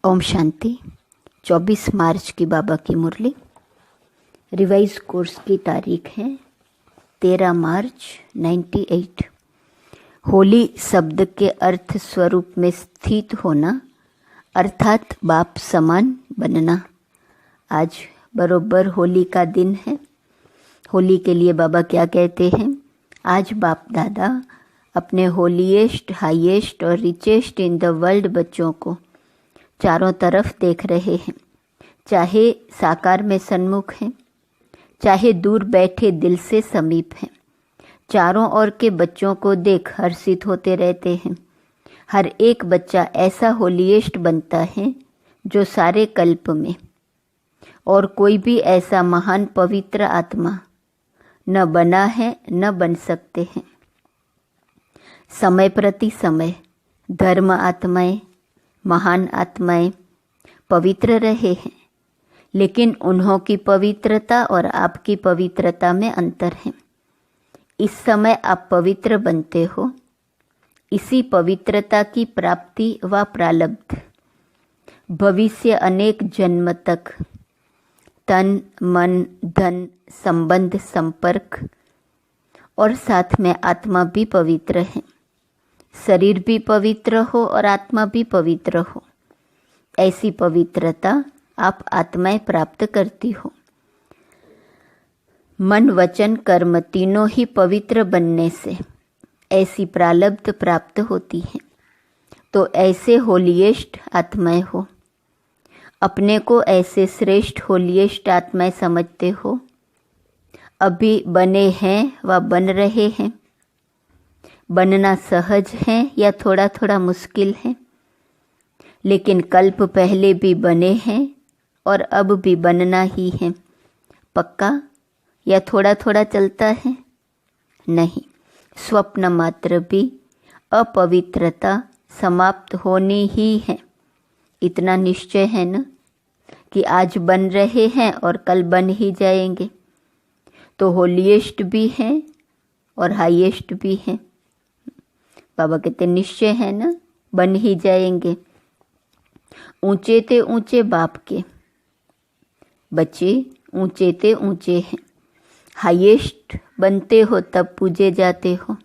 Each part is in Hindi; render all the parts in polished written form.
ओम शांति। 24 मार्च की बाबा की मुरली। रिवाइज कोर्स की तारीख है 13 मार्च 98। होली शब्द के अर्थ स्वरूप में स्थित होना अर्थात बाप समान बनना। आज बरोबर होली का दिन है। होली के लिए बाबा क्या कहते हैं? आज बाप दादा अपने होलीएस्ट, हाईएस्ट और रिचेस्ट इन द वर्ल्ड बच्चों को चारों तरफ देख रहे हैं, चाहे साकार में सन्मुख हैं, चाहे दूर बैठे दिल से समीप हैं। चारों ओर के बच्चों को देख हर्षित होते रहते हैं। हर एक बच्चा ऐसा होलीएस्ट बनता है जो सारे कल्प में, और कोई भी ऐसा महान पवित्र आत्मा न बना है न बन सकते हैं। समय प्रति समय धर्म आत्माएं, महान आत्माएं पवित्र रहे हैं, लेकिन उन्हों की पवित्रता और आपकी पवित्रता में अंतर है। इस समय आप पवित्र बनते हो। इसी पवित्रता की प्राप्ति व प्रारब्ध भविष्य अनेक जन्म तक तन मन धन संबंध संपर्क और साथ में आत्मा भी पवित्र है। शरीर भी पवित्र हो और आत्मा भी पवित्र हो। ऐसी पवित्रता आप आत्माएं प्राप्त करती हो। मन वचन कर्म तीनों ही पवित्र बनने से ऐसी प्रारब्ध प्राप्त होती है। तो ऐसे होलीएस्ट आत्माएं हो। अपने को ऐसे श्रेष्ठ होलीएस्ट आत्माएं समझते हो। अभी बने हैं व बन रहे हैं। बनना सहज है या थोड़ा थोड़ा मुश्किल है, लेकिन कल्प पहले भी बने हैं और अब भी बनना ही है। पक्का या थोड़ा थोड़ा चलता है? नहीं, स्वप्न मात्र भी अपवित्रता समाप्त होनी ही है। इतना निश्चय है न कि आज बन रहे हैं और कल बन ही जाएंगे। तो होलीएस्ट भी हैं और हाईएस्ट भी हैं। बाबा कहते निश्चय है ना, बन ही जाएंगे। ऊंचे ते ऊंचे बाप के बच्चे ऊंचे ते ऊंचे हैं। हाईएस्ट बनते हो तब पूजे जाते हो।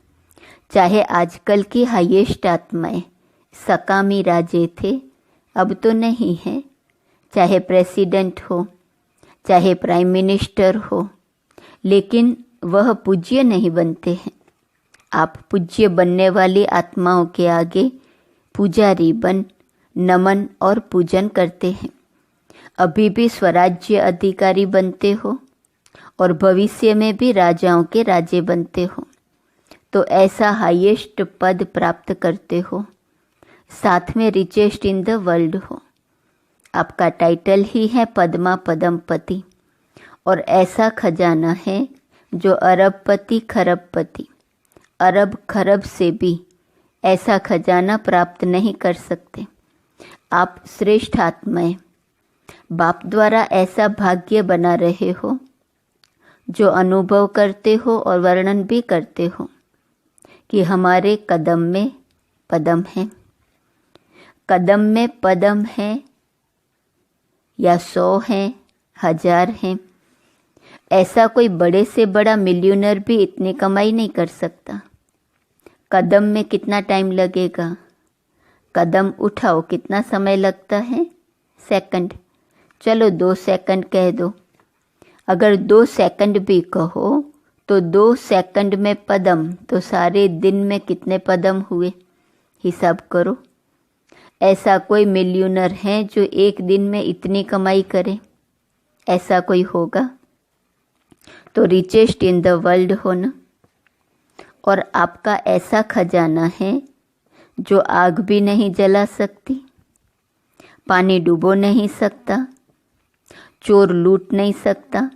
चाहे आजकल की हाईएस्ट आत्माएं सकामी राजे थे, अब तो नहीं है। चाहे प्रेसिडेंट हो, चाहे प्राइम मिनिस्टर हो, लेकिन वह पूज्य नहीं बनते हैं। आप पूज्य बनने वाली आत्माओं के आगे पुजारी बन नमन और पूजन करते हैं। अभी भी स्वराज्य अधिकारी बनते हो और भविष्य में भी राजाओं के राजे बनते हो। तो ऐसा हाईएस्ट पद प्राप्त करते हो, साथ में रिचेस्ट इन द वर्ल्ड हो। आपका टाइटल ही है पद्मा पदमपति, और ऐसा खजाना है जो अरबपति खरबपति अरब खरब से भी ऐसा खजाना प्राप्त नहीं कर सकते। आप श्रेष्ठ आत्माएं बाप द्वारा ऐसा भाग्य बना रहे हो जो अनुभव करते हो और वर्णन भी करते हो कि हमारे कदम में पदम है। कदम में पदम है या 100 हैं, 1000 हैं। ऐसा कोई बड़े से बड़ा मिलियनर भी इतनी कमाई नहीं कर सकता। कदम में कितना टाइम लगेगा? कदम उठाओ कितना समय लगता है? सेकंड। चलो 2 सेकंड कह दो। अगर 2 सेकंड भी कहो तो 2 सेकंड में पदम, तो सारे दिन में कितने पदम हुए? हिसाब करो। ऐसा कोई मिलियनर है जो एक दिन में इतनी कमाई करे? ऐसा कोई होगा? तो रिचेस्ट इन द वर्ल्ड हो ना। और आपका ऐसा खजाना है जो आग भी नहीं जला सकती, पानी डुबो नहीं सकता, चोर लूट नहीं सकता,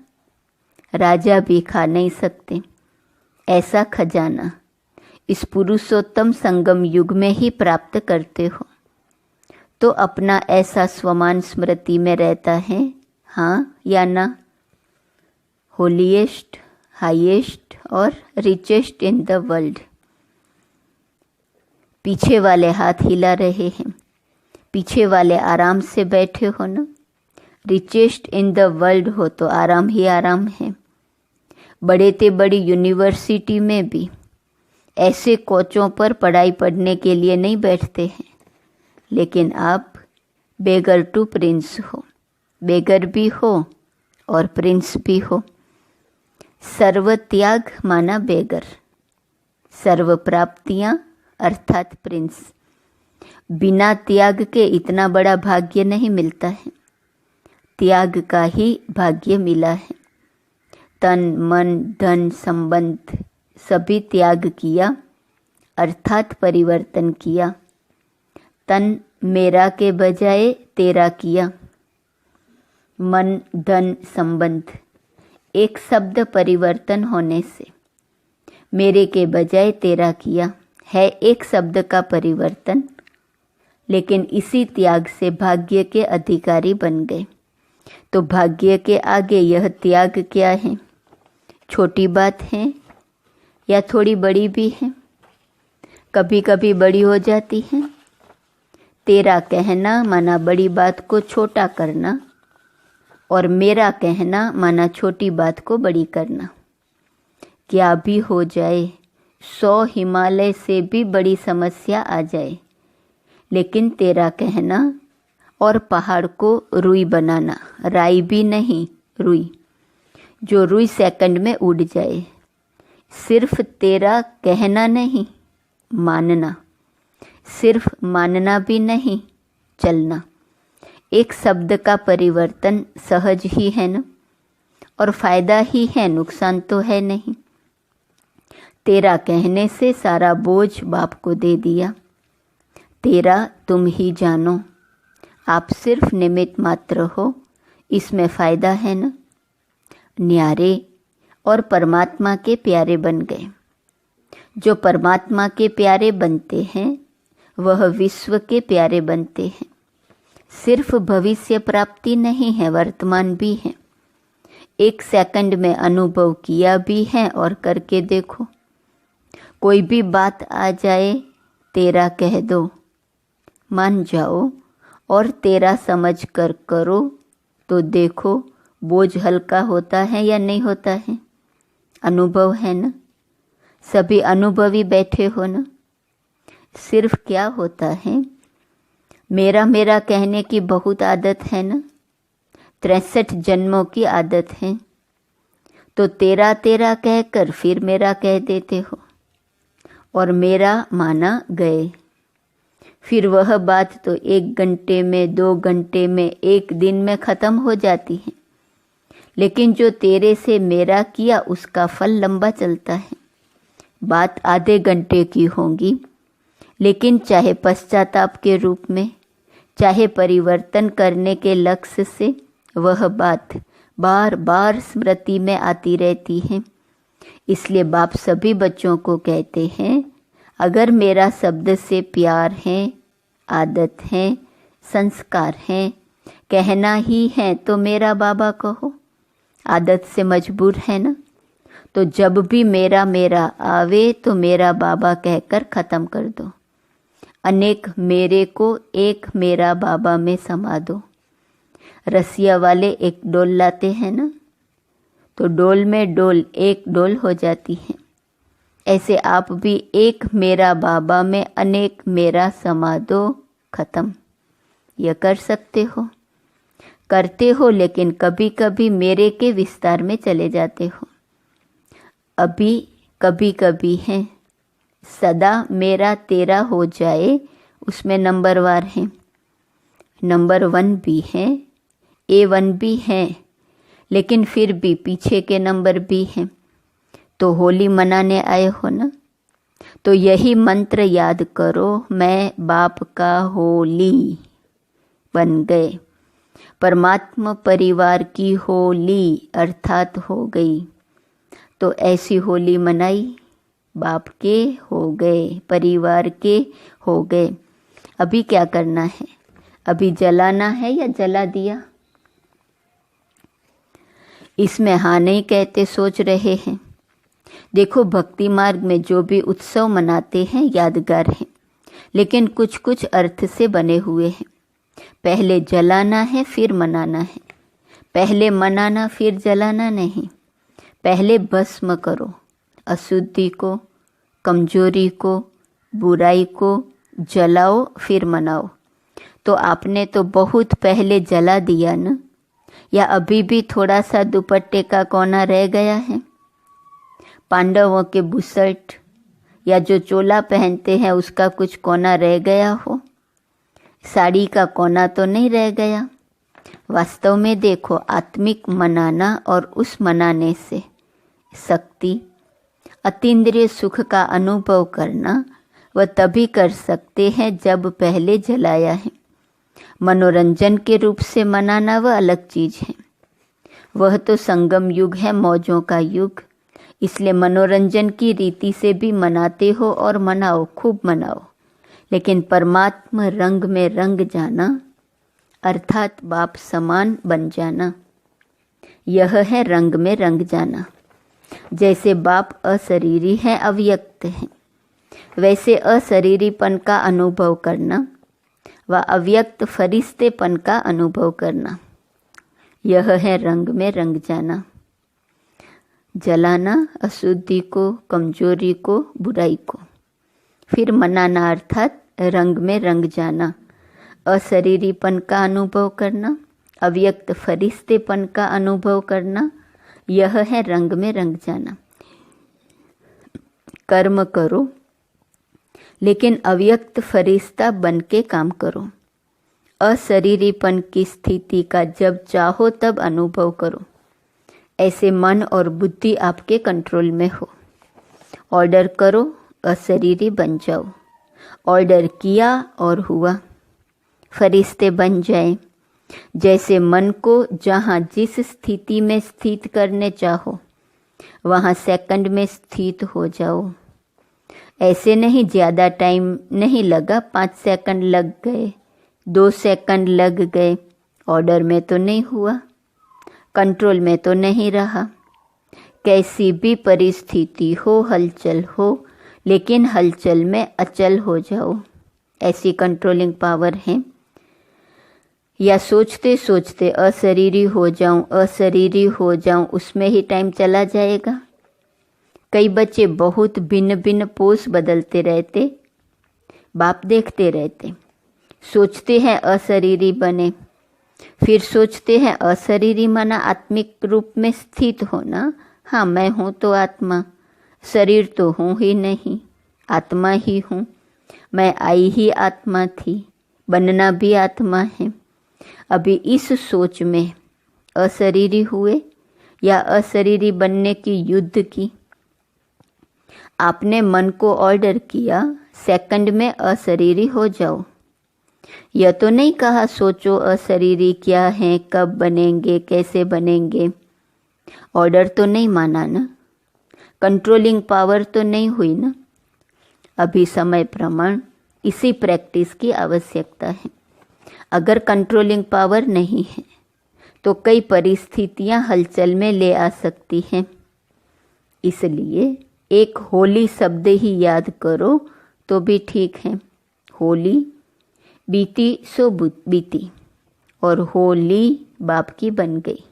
राजा भी खा नहीं सकते। ऐसा खजाना इस पुरुषोत्तम संगम युग में ही प्राप्त करते हो। तो अपना ऐसा स्वमान स्मृति में रहता है, हाँ या ना? होलीएस्ट, हाईएस्ट और रिचेस्ट इन द वर्ल्ड। पीछे वाले हाथ हिला रहे हैं। पीछे वाले आराम से बैठे हो ना, रिचेस्ट इन द वर्ल्ड हो तो आराम ही आराम है। बड़े ते बड़ी यूनिवर्सिटी में भी ऐसे कोचों पर पढ़ाई पढ़ने के लिए नहीं बैठते हैं, लेकिन आप बेगर टू प्रिंस हो, बेगर भी हो और प्रिंस भी हो। सर्व त्याग माना बेगर, सर्व प्राप्तियां अर्थात प्रिंस। बिना त्याग के इतना बड़ा भाग्य नहीं मिलता है, त्याग का ही भाग्य मिला है। तन मन धन संबंध सभी त्याग किया अर्थात परिवर्तन किया। तन मेरा के बजाय तेरा किया, मन धन संबंध एक शब्द परिवर्तन होने से मेरे के बजाय तेरा किया है एक शब्द का परिवर्तन, लेकिन इसी त्याग से भाग्य के अधिकारी बन गए। तो भाग्य के आगे यह त्याग क्या है? छोटी बात है या थोड़ी बड़ी भी है? कभी कभी बड़ी हो जाती है। तेरा कहना माना बड़ी बात को छोटा करना, और मेरा कहना माना छोटी बात को बड़ी करना। क्या भी हो जाए, 100 हिमालय से भी बड़ी समस्या आ जाए, लेकिन तेरा कहना और पहाड़ को रुई बनाना, राई भी नहीं रुई, जो रुई सेकंड में उड़ जाए। सिर्फ तेरा कहना नहीं, मानना, सिर्फ मानना भी नहीं, चलना। एक शब्द का परिवर्तन सहज ही है ना, और फायदा ही है, नुकसान तो है नहीं। तेरा कहने से सारा बोझ बाप को दे दिया। तेरा तुम ही जानो, आप सिर्फ निमित्त मात्र हो, इसमें फायदा है ना। न्यारे और परमात्मा के प्यारे बन गए। जो परमात्मा के प्यारे बनते हैं वह विश्व के प्यारे बनते हैं। सिर्फ भविष्य प्राप्ति नहीं है, वर्तमान भी है। एक सेकंड में अनुभव किया भी है और करके देखो। कोई भी बात आ जाए, तेरा कह दो, मान जाओ और तेरा समझ कर करो, तो देखो बोझ हल्का होता है या नहीं होता है। अनुभव है ना, सभी अनुभवी बैठे हो ना। सिर्फ क्या होता है, मेरा मेरा कहने की बहुत आदत है ना, 63 जन्मों की आदत है। तो तेरा तेरा कहकर फिर मेरा कह देते हो, और मेरा माना गए। फिर वह बात तो 1 घंटे में, 2 घंटे में, 1 दिन में ख़त्म हो जाती है। लेकिन जो तेरे से मेरा किया उसका फल लंबा चलता है। बात आधे घंटे की होगी, लेकिन चाहे पश्चाताप के रूप में, चाहे परिवर्तन करने के लक्ष्य से, वह बात बार बार स्मृति में आती रहती है। इसलिए बाप सभी बच्चों को कहते हैं, अगर मेरा शब्द से प्यार है, आदत है, संस्कार है, कहना ही है, तो मेरा बाबा कहो। आदत से मजबूर है ना, तो जब भी मेरा मेरा आवे तो मेरा बाबा कहकर ख़त्म कर दो। अनेक मेरे को एक मेरा बाबा में समा दो। रसिया वाले एक डोल लाते हैं ना, तो डोल में डोल एक डोल हो जाती है। ऐसे आप भी एक मेरा बाबा में अनेक मेरा समा दो, ख़त्म। यह कर सकते हो, करते हो, लेकिन कभी कभी मेरे के विस्तार में चले जाते हो। अभी कभी कभी है, सदा मेरा तेरा हो जाए, उसमें नंबरवार है। नंबर 1 भी है, A1 भी है, लेकिन फिर भी पीछे के नंबर भी हैं। तो होली मनाने आए हो ना, तो यही मंत्र याद करो, मैं बाप का होली बन गए। परमात्मा परिवार की होली अर्थात हो गई। तो ऐसी होली मनाई, बाप के हो गए, परिवार के हो गए। अभी क्या करना है? अभी जलाना है या जला दिया? इसमें हाँ नहीं कहते, सोच रहे हैं। देखो, भक्ति मार्ग में जो भी उत्सव मनाते हैं यादगार हैं, लेकिन कुछ कुछ अर्थ से बने हुए हैं। पहले जलाना है फिर मनाना है, पहले मनाना फिर जलाना नहीं। पहले भस्म करो अशुद्धि को, कमजोरी को, बुराई को, जलाओ फिर मनाओ। तो आपने तो बहुत पहले जला दिया न, या अभी भी थोड़ा सा दुपट्टे का कोना रह गया है? पांडवों के बुसट या जो चोला पहनते हैं उसका कुछ कोना रह गया हो? साड़ी का कोना तो नहीं रह गया। वास्तव में देखो, आत्मिक मनाना और उस मनाने से शक्ति, अतीन्द्रिय सुख का अनुभव करना वह तभी कर सकते हैं जब पहले जलाया है। मनोरंजन के रूप से मनाना वह अलग चीज है। वह तो संगम युग है, मौजों का युग। इसलिए मनोरंजन की रीति से भी मनाते हो और मनाओ, खूब मनाओ। लेकिन परमात्मा रंग में रंग जाना, अर्थात बाप समान बन जाना, यह है रंग में रंग जाना। जैसे बाप अशरीरी है, अव्यक्त है, वैसे अशरीरीपन का अनुभव करना व अव्यक्त फरिश्तेपन का अनुभव करना, यह है रंग में रंग जाना। जलाना अशुद्धि को, कमजोरी को, बुराई को, फिर मनाना अर्थात रंग में रंग जाना, अशरीरीपन का अनुभव करना, अव्यक्त फरिश्तेपन का अनुभव करना, यह है रंग में रंग जाना। कर्म करो लेकिन अव्यक्त फरिश्ता बन के काम करो। अशरीरीपन की स्थिति का जब चाहो तब अनुभव करो। ऐसे मन और बुद्धि आपके कंट्रोल में हो। ऑर्डर करो, अशरीरी बन जाओ। ऑर्डर किया और हुआ, फरिश्ते बन जाए। जैसे मन को जहाँ जिस स्थिति में स्थित करने चाहो वहाँ सेकंड में स्थित हो जाओ। ऐसे नहीं, ज़्यादा टाइम नहीं लगा, 5 सेकंड लग गए, 2 सेकंड लग गए, ऑर्डर में तो नहीं हुआ, कंट्रोल में तो नहीं रहा। कैसी भी परिस्थिति हो, हलचल हो, लेकिन हलचल में अचल हो जाओ, ऐसी कंट्रोलिंग पावर है। या सोचते सोचते अशरीरी हो जाऊं, अशरीरी हो जाऊं, उसमें ही टाइम चला जाएगा। कई बच्चे बहुत भिन्न भिन्न पोज बदलते रहते, बाप देखते रहते। सोचते हैं अशरीरी बने, फिर सोचते हैं अशरीरी माना आत्मिक रूप में स्थित होना। हाँ, मैं हूँ तो आत्मा, शरीर तो हूँ ही नहीं, आत्मा ही हूँ। मैं आई ही आत्मा थी, बनना भी आत्मा है। अभी इस सोच में अशरीरी हुए या अशरीरी बनने की युद्ध की। आपने मन को ऑर्डर किया, सेकंड में अशरीरी हो जाओ। यह तो नहीं कहा सोचो अशरीरी क्या है, कब बनेंगे, कैसे बनेंगे। ऑर्डर तो नहीं माना ना, कंट्रोलिंग पावर तो नहीं हुई ना। अभी समय प्रमाण इसी प्रैक्टिस की आवश्यकता है। अगर कंट्रोलिंग पावर नहीं है तो कई परिस्थितियां हलचल में ले आ सकती हैं। इसलिए एक होली शब्द ही याद करो तो भी ठीक है। होली, बीती सो बीती, और होली बाप की बन गई।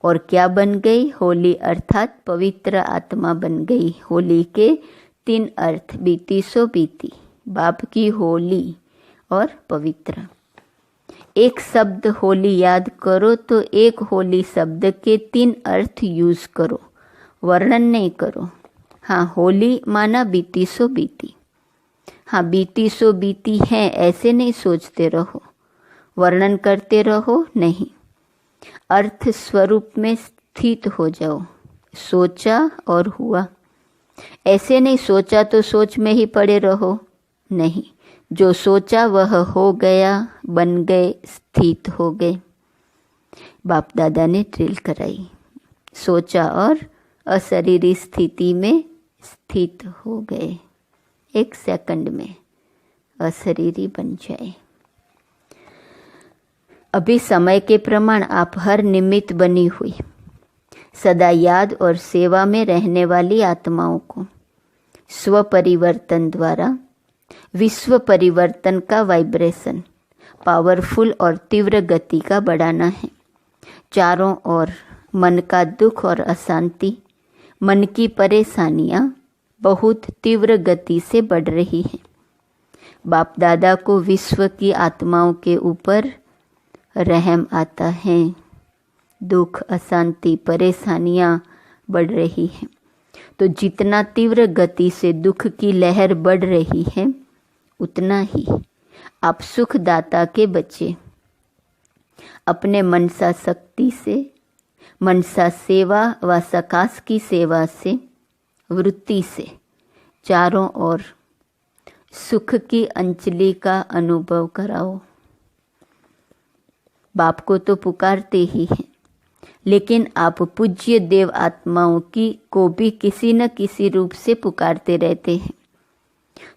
और क्या बन गई? होली अर्थात पवित्र आत्मा बन गई। होली के 3 अर्थ, बीती सो बीती, बाप की होली और पवित्र। एक शब्द होली याद करो तो एक होली शब्द के 3 अर्थ यूज करो, वर्णन नहीं करो। हाँ, होली माना बीती सो बीती। हाँ, बीती सो बीती है ऐसे नहीं सोचते रहो, वर्णन करते रहो नहीं। अर्थ स्वरूप में स्थित हो जाओ। सोचा और हुआ, ऐसे नहीं सोचा तो सोच में ही पड़े रहो, नहीं। जो सोचा वह हो गया, बन गए, स्थित हो गए। बाप दादा ने ड्रिल कराई, सोचा और अशरीरी स्थिति में स्थित हो गए। 1 सेकंड में अशरीरी बन जाए। अभी समय के प्रमाण आप हर निमित्त बनी हुई सदा याद और सेवा में रहने वाली आत्माओं को स्व परिवर्तन द्वारा विश्व परिवर्तन का वाइब्रेशन पावरफुल और तीव्र गति का बढ़ाना है। चारों ओर मन का दुख और अशांति, मन की परेशानियां बहुत तीव्र गति से बढ़ रही हैं। बाप दादा को विश्व की आत्माओं के ऊपर रहम आता है। दुख, अशांति, परेशानियां बढ़ रही हैं। तो जितना तीव्र गति से दुख की लहर बढ़ रही है, उतना ही आप सुखदाता के बच्चे अपने मनसा शक्ति से, मनसा सेवा व सकाश की सेवा से, वृत्ति से चारों ओर सुख की अंजलि का अनुभव कराओ। बाप को तो पुकारते ही हैं, लेकिन आप पूज्य देव आत्माओं की को भी किसी न किसी रूप से पुकारते रहते हैं।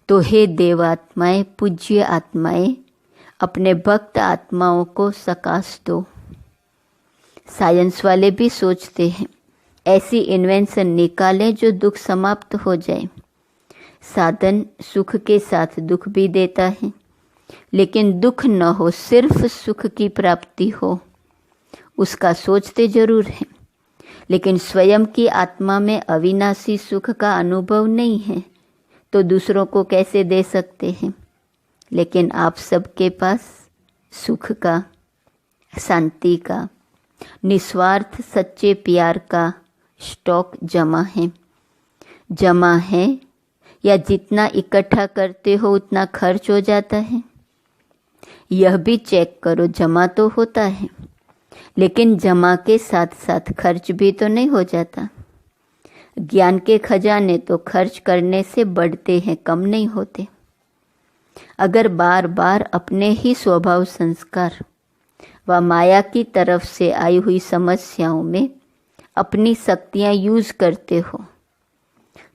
तो हे देव आत्माएं, पूज्य आत्माएं, अपने भक्त आत्माओं को सकाश दो। साइंस वाले भी सोचते हैं ऐसी इन्वेंशन निकालें जो दुख समाप्त हो जाए। साधन सुख के साथ दुख भी देता है, लेकिन दुख न हो, सिर्फ सुख की प्राप्ति हो, उसका सोचते जरूर हैं। लेकिन स्वयं की आत्मा में अविनाशी सुख का अनुभव नहीं है, तो दूसरों को कैसे दे सकते हैं। लेकिन आप सबके पास सुख का, शांति का, निस्वार्थ सच्चे प्यार का स्टॉक जमा है या जितना इकट्ठा करते हो उतना खर्च हो जाता है। यह भी चेक करो, जमा तो होता है, लेकिन जमा के साथ साथ खर्च भी तो नहीं हो जाता। ज्ञान के खजाने तो खर्च करने से बढ़ते हैं, कम नहीं होते। अगर बार बार अपने ही स्वभाव, संस्कार व माया की तरफ से आई हुई समस्याओं में अपनी शक्तियां यूज करते हो,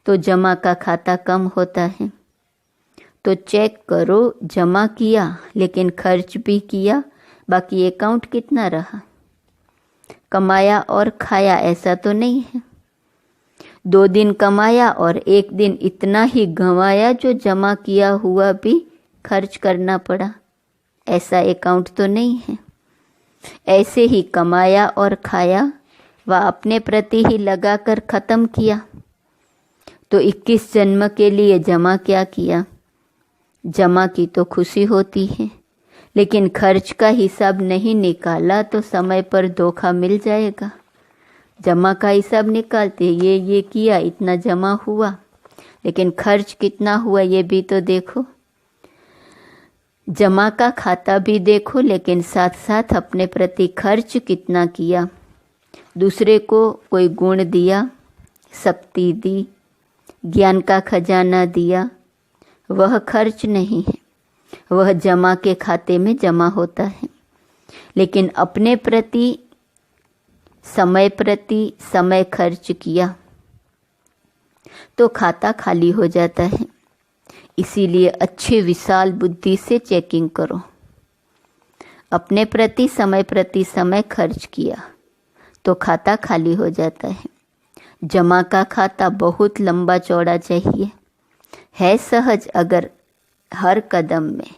तो जमा का खाता कम होता है। तो चेक करो, जमा किया लेकिन खर्च भी किया, बाकी अकाउंट कितना रहा। कमाया और खाया ऐसा तो नहीं है। 2 दिन कमाया और 1 दिन इतना ही गंवाया जो जमा किया हुआ भी खर्च करना पड़ा, ऐसा अकाउंट तो नहीं है। ऐसे ही कमाया और खाया व अपने प्रति ही लगाकर खत्म किया, तो 21 जन्म के लिए जमा क्या किया। जमा की तो खुशी होती है, लेकिन खर्च का हिसाब नहीं निकाला तो समय पर धोखा मिल जाएगा। जमा का हिसाब निकालते, ये किया, इतना जमा हुआ, लेकिन खर्च कितना हुआ ये भी तो देखो। जमा का खाता भी देखो, लेकिन साथ साथ अपने प्रति खर्च कितना किया। दूसरे को कोई गुण दिया, शक्ति दी, ज्ञान का खजाना दिया, वह खर्च नहीं है, वह जमा के खाते में जमा होता है। लेकिन अपने प्रति समय खर्च किया तो खाता खाली हो जाता है। इसीलिए अच्छे विशाल बुद्धि से चेकिंग करो। अपने प्रति समय खर्च किया तो खाता खाली हो जाता है। जमा का खाता बहुत लंबा चौड़ा चाहिए। है सहज, अगर हर कदम में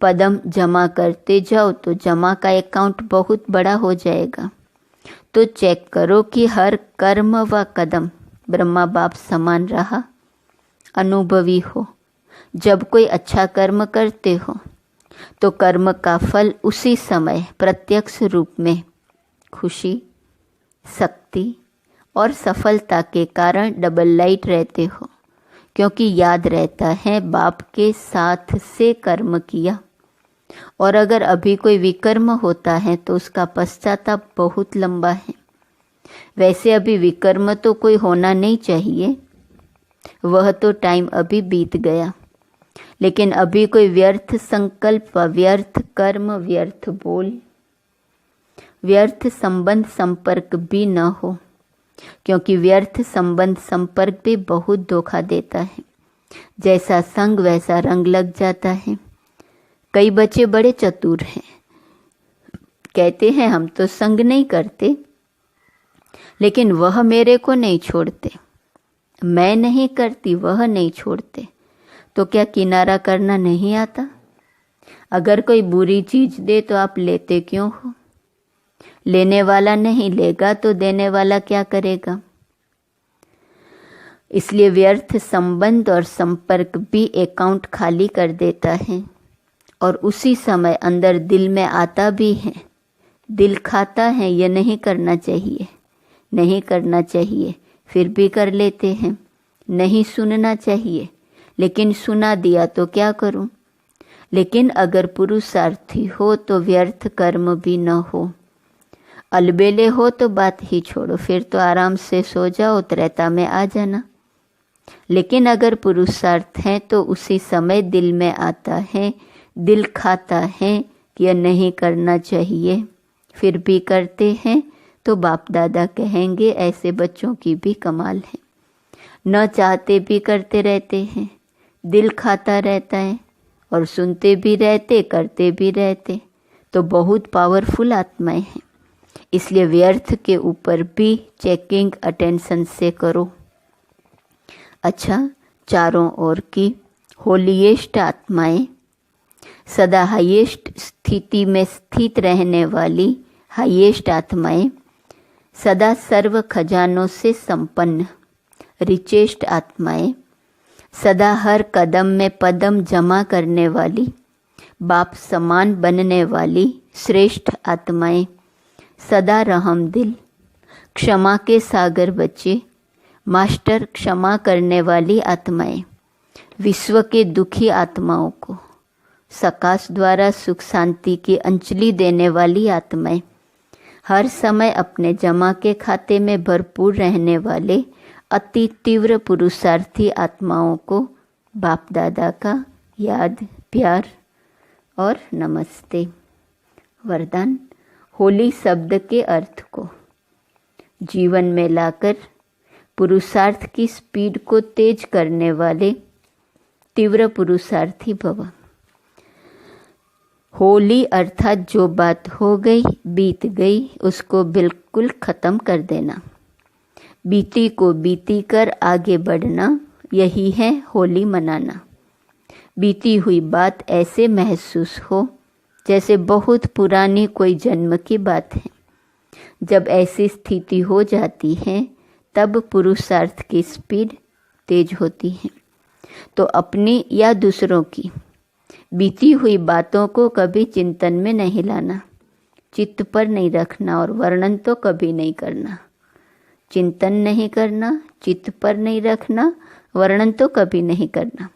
पदम जमा करते जाओ तो जमा का अकाउंट बहुत बड़ा हो जाएगा। तो चेक करो कि हर कर्म व कदम ब्रह्मा बाप समान रहा, अनुभवी हो। जब कोई अच्छा कर्म करते हो तो कर्म का फल उसी समय प्रत्यक्ष रूप में खुशी, शक्ति और सफलता के कारण डबल लाइट रहते हो, क्योंकि याद रहता है बाप के साथ से कर्म किया। और अगर अभी कोई विकर्म होता है तो उसका पश्चाताप बहुत लंबा है। वैसे अभी विकर्म तो कोई होना नहीं चाहिए, वह तो टाइम अभी बीत गया। लेकिन अभी कोई व्यर्थ संकल्प व व्यर्थ कर्म, व्यर्थ बोल, व्यर्थ संबंध संपर्क भी न हो, क्योंकि व्यर्थ संबंध संपर्क भी बहुत धोखा देता है। जैसा संग वैसा रंग लग जाता है। कई बच्चे बड़े चतुर हैं, कहते हैं हम तो संग नहीं करते, लेकिन वह मेरे को नहीं छोड़ते, मैं नहीं करती वह नहीं छोड़ते। तो क्या किनारा करना नहीं आता? अगर कोई बुरी चीज दे तो आप लेते क्यों हो? लेने वाला नहीं लेगा तो देने वाला क्या करेगा? इसलिए व्यर्थ संबंध और संपर्क भी अकाउंट खाली कर देता है और उसी समय अंदर दिल में आता भी है। दिल खाता है ये नहीं करना चाहिए, नहीं करना चाहिए, फिर भी कर लेते हैं। नहीं सुनना चाहिए, लेकिन सुना दिया तो क्या करूं? लेकिन अगर पुरुषार्थी हो तो व्यर्थ कर्म भी न हो। अलबेले हो तो बात ही छोड़ो, फिर तो आराम से सो जाओ, त्रेता में आ जाना। लेकिन अगर पुरुषार्थ है तो उसी समय दिल में आता है, दिल खाता है कि यह नहीं करना चाहिए, फिर भी करते हैं तो बाप दादा कहेंगे ऐसे बच्चों की भी कमाल है। न चाहते भी करते रहते हैं, दिल खाता रहता है और सुनते भी रहते, करते भी रहते, तो बहुत पावरफुल आत्माएं हैं। इसलिए व्यर्थ के ऊपर भी चेकिंग अटेंशन से करो। अच्छा, चारों ओर की होलीएस्ट आत्माएं, सदा हाईएस्ट स्थिति में स्थित रहने वाली हाईएस्ट आत्माएं, सदा सर्व खजानों से संपन्न रिचेस्ट आत्माएं, सदा हर कदम में पदम जमा करने वाली, बाप समान बनने वाली श्रेष्ठ आत्माएं, सदा रहम दिल, क्षमा के सागर बच्चे, मास्टर क्षमा करने वाली आत्माएं, विश्व के दुखी आत्माओं को सकाश द्वारा सुख शांति की अंजलि देने वाली आत्माएं, हर समय अपने जमा के खाते में भरपूर रहने वाले अति तीव्र पुरुषार्थी आत्माओं को बाप दादा का याद, प्यार और नमस्ते। वरदान, होली शब्द के अर्थ को जीवन में लाकर पुरुषार्थ की स्पीड को तेज करने वाले तीव्र पुरुषार्थी भव। होली अर्थात जो बात हो गई, बीत गई, उसको बिल्कुल खत्म कर देना। बीती को बीती कर आगे बढ़ना, यही है होली मनाना। बीती हुई बात ऐसे महसूस हो जैसे बहुत पुरानी कोई जन्म की बात है। जब ऐसी स्थिति हो जाती है तब पुरुषार्थ की स्पीड तेज होती है। तो अपनी या दूसरों की बीती हुई बातों को कभी चिंतन में नहीं लाना, चित्त पर नहीं रखना और वर्णन तो कभी नहीं करना। चिंतन नहीं करना, चित्त पर नहीं रखना, वर्णन तो कभी नहीं करना।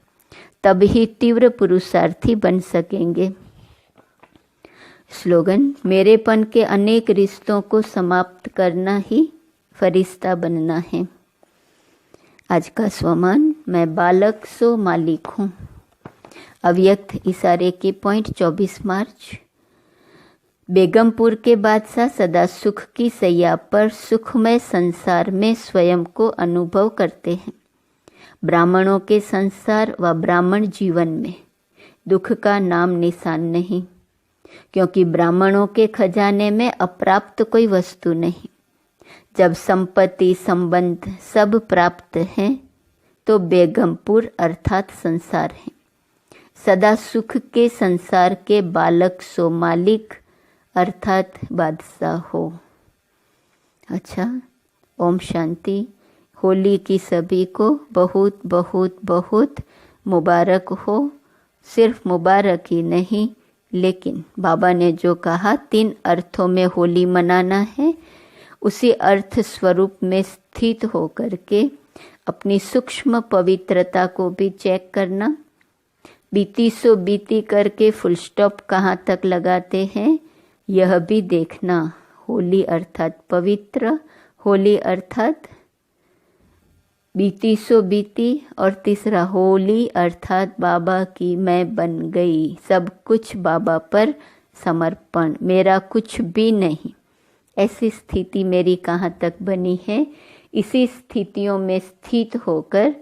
तब ही तीव्र पुरुषार्थी बन सकेंगे। स्लोगन, मेरेपन के अनेक रिश्तों को समाप्त करना ही फरिश्ता बनना है। आज का स्वमान, मैं बालक सो मालिक हूँ। अव्यक्त इशारे के पॉइंट 24 मार्च। बेगमपुर के बादशाह सदा सुख की सैया पर सुखमय संसार में स्वयं को अनुभव करते हैं। ब्राह्मणों के संसार व ब्राह्मण जीवन में दुख का नाम निशान नहीं, क्योंकि ब्राह्मणों के खजाने में अप्राप्त कोई वस्तु नहीं। जब संपत्ति संबंध सब प्राप्त हैं तो बेगमपुर अर्थात संसार है। सदा सुख के संसार के बालक सो मालिक अर्थात बादशाह हो। अच्छा, ओम शांति। होली की सभी को बहुत बहुत बहुत मुबारक हो। सिर्फ मुबारक ही नहीं, लेकिन बाबा ने जो कहा 3 अर्थों में होली मनाना है, उसी अर्थ स्वरूप में स्थित होकर के अपनी सूक्ष्म पवित्रता को भी चेक करना। बीती सो बीती करके फुल स्टॉप कहाँ तक लगाते हैं यह भी देखना। होली अर्थात पवित्र, होली अर्थात बीती सो बीती, और तीसरा होली अर्थात बाबा की मैं बन गई। सब कुछ बाबा पर समर्पण, मेरा कुछ भी नहीं। ऐसी स्थिति मेरी कहाँ तक बनी है, इसी स्थितियों में स्थित होकर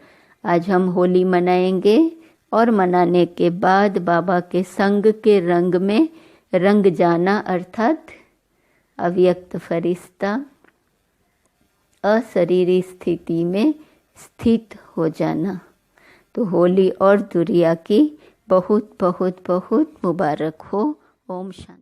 आज हम होली मनाएंगे। और मनाने के बाद बाबा के संग के रंग में रंग जाना अर्थात अव्यक्त फरिश्ता अशरीरी स्थिति में स्थित हो जाना। तो होली और दुरिया की बहुत बहुत बहुत मुबारक हो। ओम शांति।